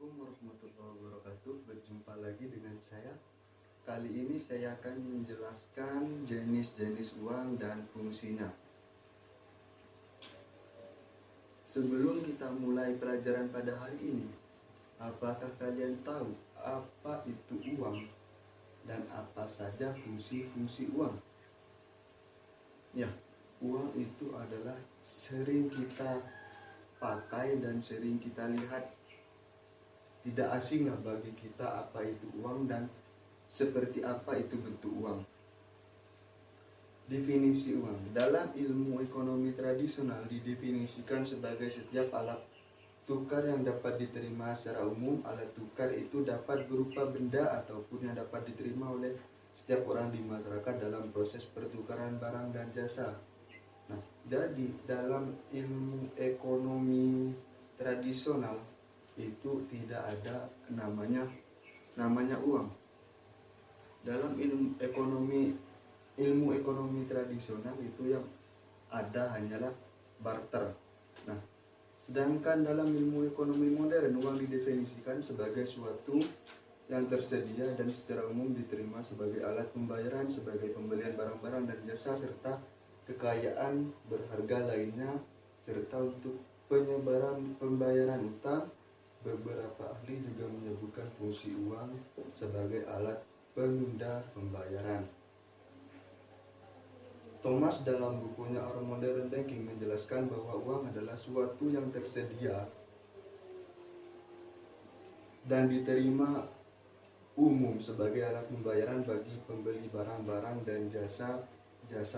Assalamualaikum warahmatullahi wabarakatuh. Berjumpa lagi dengan saya. Kali ini saya akan menjelaskan jenis-jenis uang dan fungsinya. Sebelum kita mulai pelajaran pada hari ini, apakah kalian tahu apa itu uang dan apa saja fungsi-fungsi uang? Ya, uang itu adalah sering kita pakai dan sering kita lihat. Tidak asing lah bagi kita apa itu uang dan seperti apa itu bentuk uang. Definisi uang dalam ilmu ekonomi tradisional didefinisikan sebagai setiap alat tukar yang dapat diterima secara umum. Alat tukar itu dapat berupa benda ataupun yang dapat diterima oleh setiap orang di masyarakat dalam proses pertukaran barang dan jasa. Nah, jadi dalam ilmu ekonomi tradisional itu tidak ada namanya uang. Dalam ilmu ekonomi tradisional itu yang ada hanyalah barter. Nah, sedangkan dalam ilmu ekonomi modern uang didefinisikan sebagai suatu yang tersedia dan secara umum diterima sebagai alat pembayaran, sebagai pembelian barang-barang dan jasa serta kekayaan berharga lainnya, serta untuk penyebaran pembayaran utang. Beberapa ahli juga menyebutkan fungsi uang sebagai alat penunda pembayaran. Thomas dalam bukunya Our Modern Banking menjelaskan bahwa uang adalah suatu yang tersedia dan diterima umum sebagai alat pembayaran bagi pembeli barang-barang dan jasa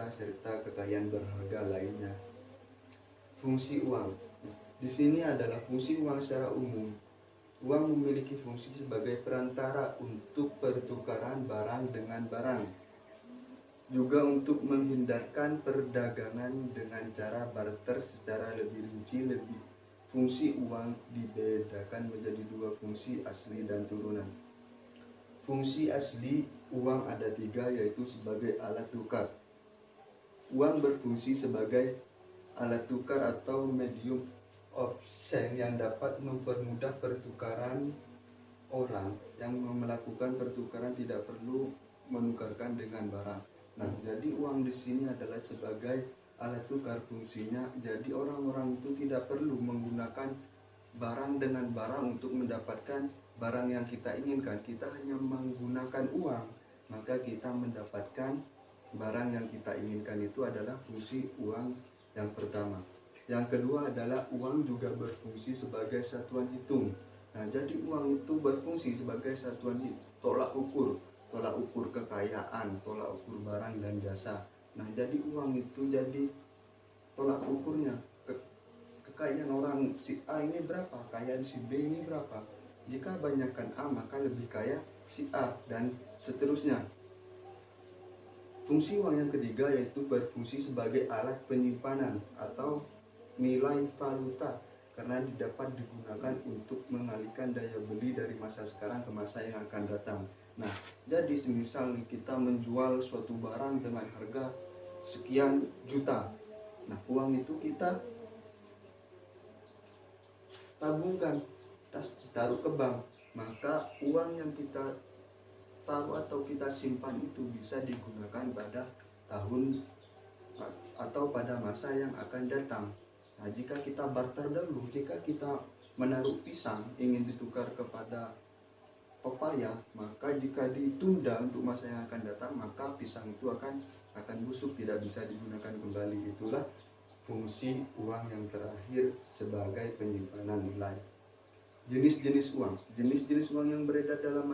serta kekayaan berharga lainnya. Fungsi uang di sini adalah fungsi uang secara umum. Uang memiliki fungsi sebagai perantara untuk pertukaran barang dengan barang. Juga untuk menghindarkan perdagangan dengan cara barter secara lebih rinci. Fungsi uang dibedakan menjadi dua fungsi asli dan turunan. Fungsi asli uang ada tiga, yaitu sebagai alat tukar. Uang berfungsi sebagai alat tukar atau medium of exchange yang dapat mempermudah pertukaran. Orang yang melakukan pertukaran tidak perlu menukarkan dengan barang. Nah, jadi uang di sini adalah sebagai alat tukar fungsinya. Jadi orang-orang itu tidak perlu menggunakan barang dengan barang untuk mendapatkan barang yang kita inginkan. Kita hanya menggunakan uang, maka kita mendapatkan barang yang kita inginkan. Itu adalah fungsi uang yang pertama. Yang kedua adalah uang juga berfungsi sebagai satuan hitung. Nah, jadi uang itu berfungsi sebagai satuan tolak ukur kekayaan, tolak ukur barang dan jasa. Nah, jadi uang itu jadi tolak ukurnya. Kekayaan orang si A ini berapa, kekayaan si B ini berapa. Jika banyakkan A, maka lebih kaya si A, dan seterusnya. Fungsi uang yang ketiga yaitu berfungsi sebagai alat penyimpanan atau nilai valuta, karena dapat digunakan untuk mengalihkan daya beli dari masa sekarang ke masa yang akan datang. Nah, jadi semisal kita menjual suatu barang dengan harga sekian juta. Nah, uang itu kita tabungkan, taruh ke bank. Maka uang yang kita taruh atau kita simpan itu bisa digunakan pada tahun atau pada masa yang akan datang. Nah, jika kita barter dulu, jika kita menaruh pisang ingin ditukar kepada pepaya, maka jika ditunda untuk masa yang akan datang, maka pisang itu akan busuk, tidak bisa digunakan kembali. Itulah fungsi uang yang terakhir sebagai penyimpanan nilai. Jenis-jenis uang yang beredar dalam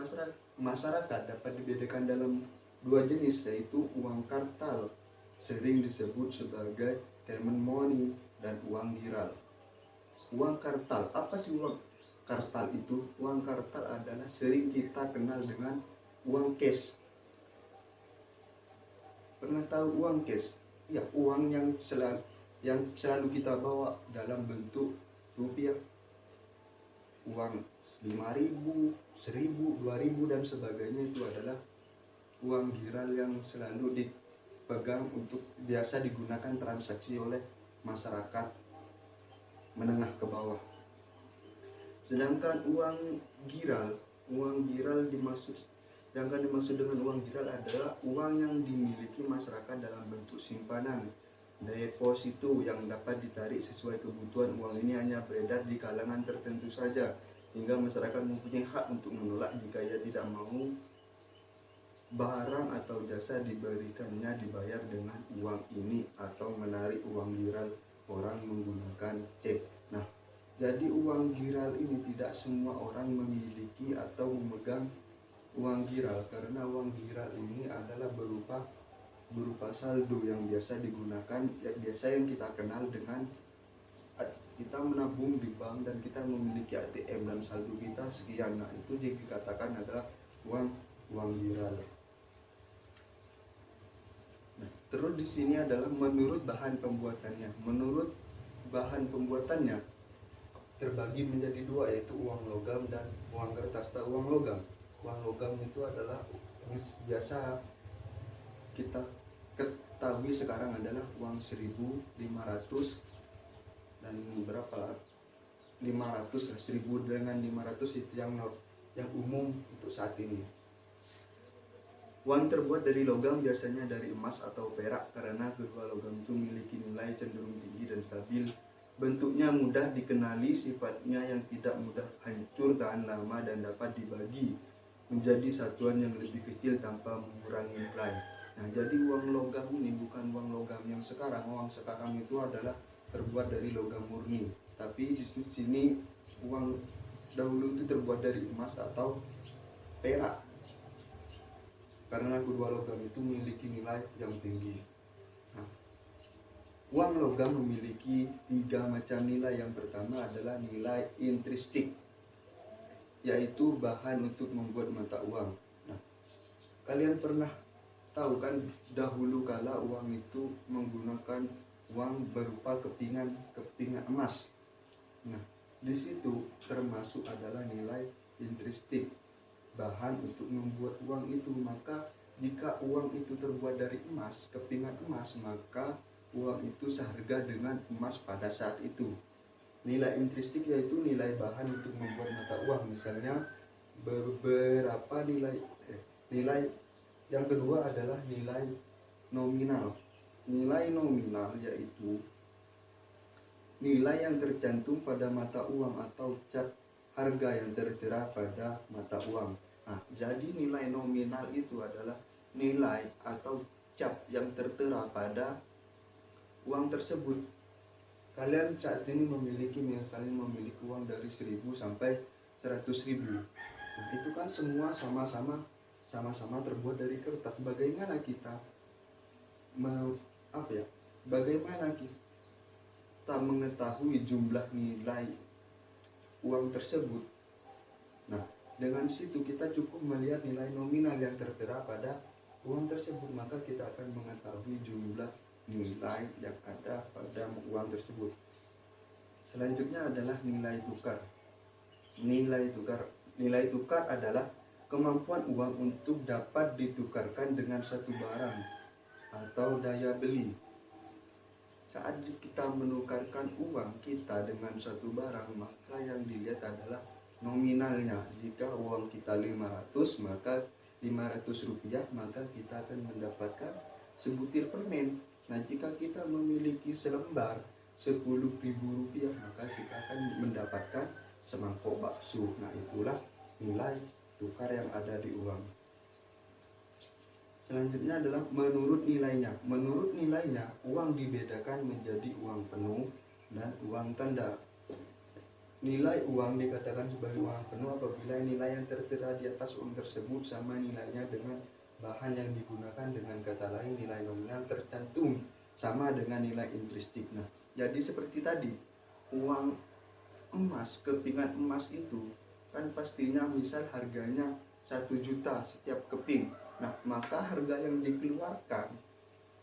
masyarakat dapat dibedakan dalam dua jenis, yaitu uang kartal, sering disebut sebagai common money, dan uang giral. Uang kartal, apa sih uang kartal itu? Uang kartal adalah sering kita kenal dengan uang cash. Pernah tahu uang cash? Ya, uang yang selalu kita bawa dalam bentuk rupiah. Uang 5.000, 1.000, 2.000 dan sebagainya itu adalah uang giral yang selalu dipegang untuk biasa digunakan transaksi oleh masyarakat menengah ke bawah. Sedangkan uang giral dimaksud dengan uang giral adalah uang yang dimiliki masyarakat dalam bentuk simpanan deposito yang dapat ditarik sesuai kebutuhan. Uang ini hanya beredar di kalangan tertentu saja, hingga masyarakat mempunyai hak untuk menolak jika ia tidak mau barang atau jasa diberikannya dibayar dengan uang ini, atau menarik uang giral orang menggunakan cek. Nah, jadi uang giral ini tidak semua orang memiliki atau memegang uang giral, karena uang giral ini adalah berupa saldo yang biasa digunakan, yang kita kenal dengan kita menabung di bank dan kita memiliki ATM dan saldo kita sekian. Nah, itu dikatakan adalah uang giral. Nah, terus di sini adalah menurut bahan pembuatannya. Menurut bahan pembuatannya terbagi menjadi dua, yaitu uang logam dan uang kertas. Uang logam itu adalah biasa kita ketahui sekarang adalah uang 1.500 dan berapa 500, 1.000 dengan 500 itu yang umum untuk saat ini. Uang terbuat dari logam biasanya dari emas atau perak, karena kedua logam itu memiliki nilai cenderung tinggi dan stabil. Bentuknya mudah dikenali, sifatnya yang tidak mudah hancur, tahan lama, dan dapat dibagi menjadi satuan yang lebih kecil tanpa mengurangi nilai. Nah, jadi uang logam ini bukan uang logam yang sekarang. Uang sekarang itu adalah terbuat dari logam murni. Tapi di sini uang dahulu itu terbuat dari emas atau perak, karena kedua logam itu memiliki nilai yang tinggi. Nah, uang logam memiliki 3 macam nilai. Yang pertama adalah nilai intristik, yaitu bahan untuk membuat mata uang. Nah, kalian pernah tahu kan dahulu kala uang itu menggunakan uang berupa kepingan emas. Nah, di situ termasuk adalah nilai intristik, bahan untuk membuat uang itu. Maka jika uang itu terbuat dari emas, kepingan emas, maka uang itu seharga dengan emas pada saat itu. Nilai intristik yaitu nilai bahan untuk membuat mata uang. Misalnya beberapa nilai yang kedua adalah nilai nominal. Nilai nominal yaitu nilai yang tercantum pada mata uang atau cap harga yang tertera pada mata uang. Nah, jadi nilai nominal itu adalah nilai atau cap yang tertera pada uang tersebut. Kalian saat ini misalnya memiliki uang dari 1.000 sampai 100.000. Nah, itu kan semua sama-sama terbuat dari kertas. Bagaimana kita mengetahui jumlah nilai uang tersebut? Nah, dengan situ kita cukup melihat nilai nominal yang tertera pada uang tersebut, maka kita akan mengetahui jumlah nilai yang ada pada uang tersebut. Selanjutnya adalah nilai tukar. Nilai tukar adalah kemampuan uang untuk dapat ditukarkan dengan satu barang atau daya beli. Saat kita menukarkan uang kita dengan satu barang, maka yang dilihat adalah nominalnya. Jika uang kita 500, maka 500 rupiah, maka kita akan mendapatkan sebutir permen. Nah, jika kita memiliki selembar 10.000 rupiah, maka kita akan mendapatkan semangkok bakso. Nah, itulah nilai tukar yang ada di uang. Selanjutnya adalah menurut nilainya. Menurut nilainya, uang dibedakan menjadi uang penuh dan uang tanda. Nilai uang dikatakan sebagai uang penuh apabila nilai yang tertera di atas uang tersebut sama nilainya dengan bahan yang digunakan. Dengan kata lain, nilai nominal tercantum sama dengan nilai intristik. Nah, jadi seperti tadi, uang emas, kepingan emas itu kan pastinya misal harganya 1 juta setiap keping. Nah, maka harga yang dikeluarkan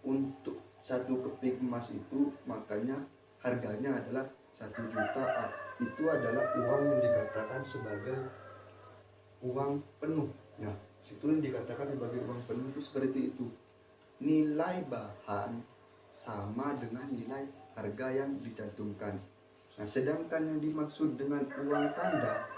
untuk satu keping emas itu, makanya harganya adalah 1 juta. Itu adalah uang yang dikatakan sebagai uang penuh. Nah, situ yang dikatakan sebagai uang penuh itu seperti itu. Nilai bahan sama dengan nilai harga yang dicantumkan. Nah, sedangkan yang dimaksud dengan uang tanda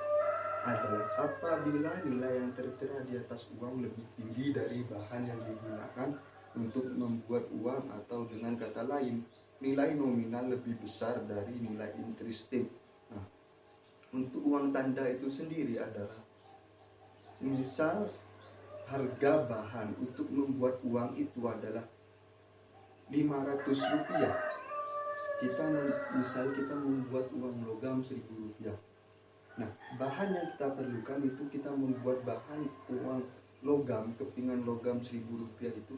adalah apabila nilai yang tertera di atas uang lebih tinggi dari bahan yang digunakan untuk membuat uang, atau dengan kata lain, nilai nominal lebih besar dari nilai intrinsik. Nah, untuk uang tanda itu sendiri adalah misal harga bahan untuk membuat uang itu adalah 500 rupiah. Misal kita membuat uang logam 1000 rupiah. Nah, bahan yang kita perlukan itu kita membuat bahan uang logam, kepingan logam 1000 rupiah itu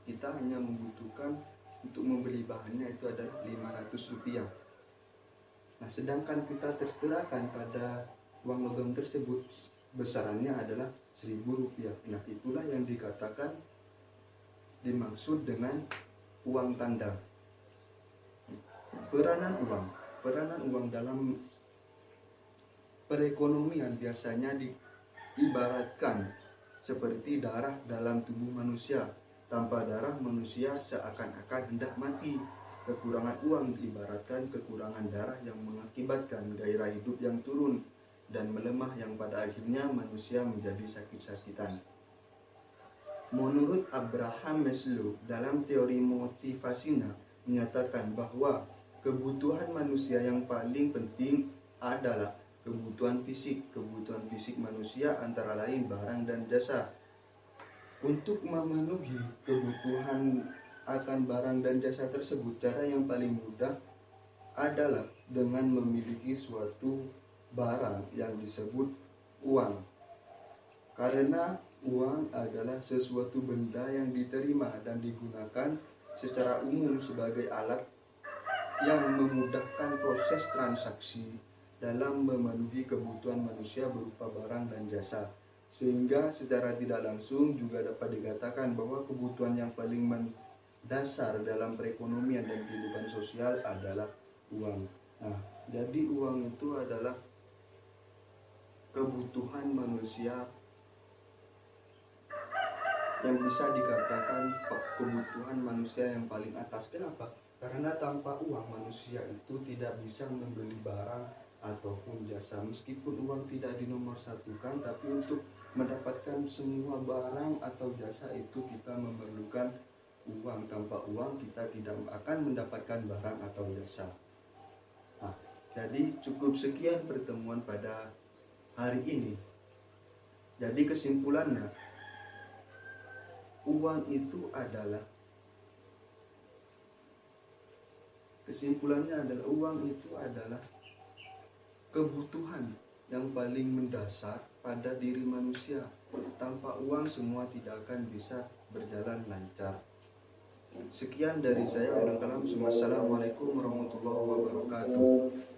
kita hanya membutuhkan untuk membeli bahannya itu adalah 500 rupiah. Nah, sedangkan kita terterakan pada uang logam tersebut besarannya adalah 1000 rupiah. Nah, itulah yang dikatakan dimaksud dengan uang tanda. Peranan uang dalam perekonomian biasanya diibaratkan seperti darah dalam tubuh manusia. Tanpa darah, manusia seakan-akan hendak mati. Kekurangan uang diibaratkan kekurangan darah yang mengakibatkan gairah hidup yang turun dan melemah, yang pada akhirnya manusia menjadi sakit-sakitan. Menurut Abraham Maslow, dalam teori motivasinya menyatakan bahwa kebutuhan manusia yang paling penting adalah kebutuhan fisik. Kebutuhan fisik manusia antara lain barang dan jasa. Untuk memenuhi kebutuhan akan barang dan jasa tersebut, cara yang paling mudah adalah dengan memiliki suatu barang yang disebut uang. Karena uang adalah sesuatu benda yang diterima dan digunakan secara umum sebagai alat yang memudahkan proses transaksi dalam memenuhi kebutuhan manusia berupa barang dan jasa. Sehingga secara tidak langsung juga dapat dikatakan bahwa kebutuhan yang paling mendasar dalam perekonomian dan kehidupan sosial adalah uang. Nah, jadi uang itu adalah kebutuhan manusia yang bisa dikatakan kebutuhan manusia yang paling atas. Kenapa? Karena tanpa uang manusia itu tidak bisa membeli barang ataupun jasa. Meskipun uang tidak dinomorsatukan, tapi untuk mendapatkan semua barang atau jasa itu kita memerlukan uang. Tanpa uang kita tidak akan mendapatkan barang atau jasa. Nah, jadi cukup sekian pertemuan pada hari ini. Jadi kesimpulannya, uang itu adalah kebutuhan yang paling mendasar pada diri manusia. Tanpa uang semua tidak akan bisa berjalan lancar. Sekian dari saya. Wassalamualaikum warahmatullahi wabarakatuh.